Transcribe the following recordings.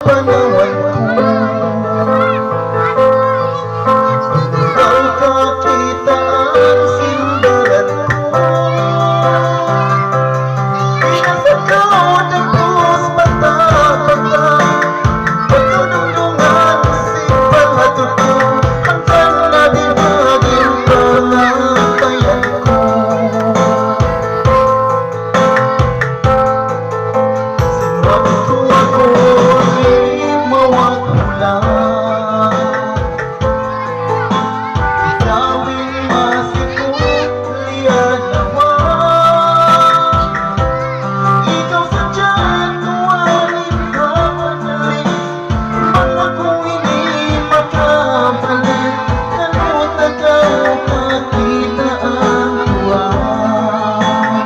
Panawan ko nakakita ang simbahan ko. Pinasakaw ng krus mata-mata, pagdudulungan simbahan ko. Hanggang nabibagin panatayan ko. Sinwag ko ako'y mawawala. Itawin masiklian naman. Ikaw sadya't tuwanin ka panalig. Mga kung hindi makabalik, ano't agaw kakita ang buwan.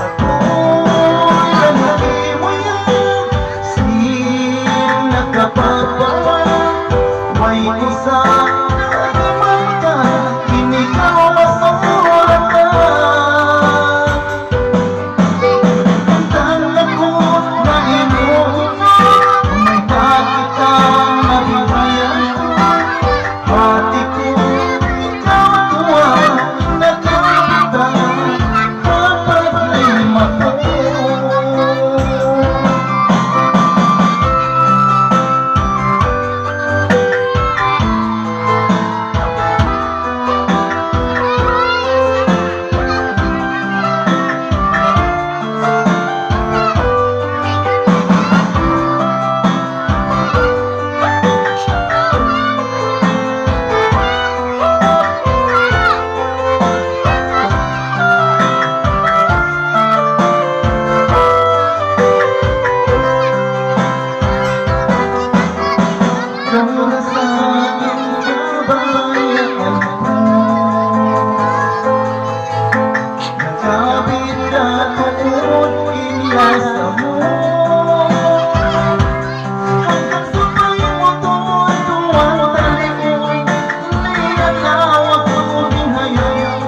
Ako'y lalaki mo yan, sin nakapagpapala. May isa na naman ka, hindi ka masuratan. Ang tanong ko na inuuna, may kakitang nabibayan ko. Pati ko ikaw ang tuwa, nakakita kapag may makapo. Para sa aking kabayaan ko, nakabit na tuon inasa mo. Hanggang sabay mo tuon tuwang talikod, nilalaw ako binhayan.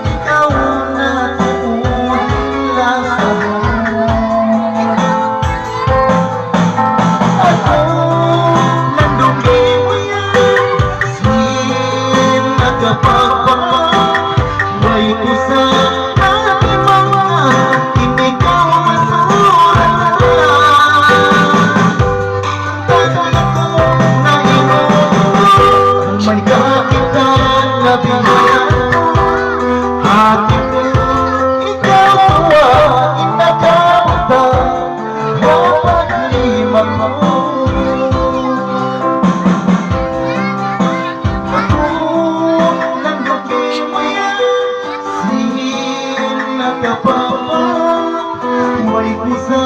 Ikaw na tuon inasa mo. Ako nandungi mo yan, sin nagkapagpapal. May kusa na mga hindi ka masuratan. Tanong ko na inuuna, may kakita na binayan ko. Hati ko ikaw tuwa, inakabuta kapag limang mo. Ako nandungi mo yan, sin nakapapa. May kusa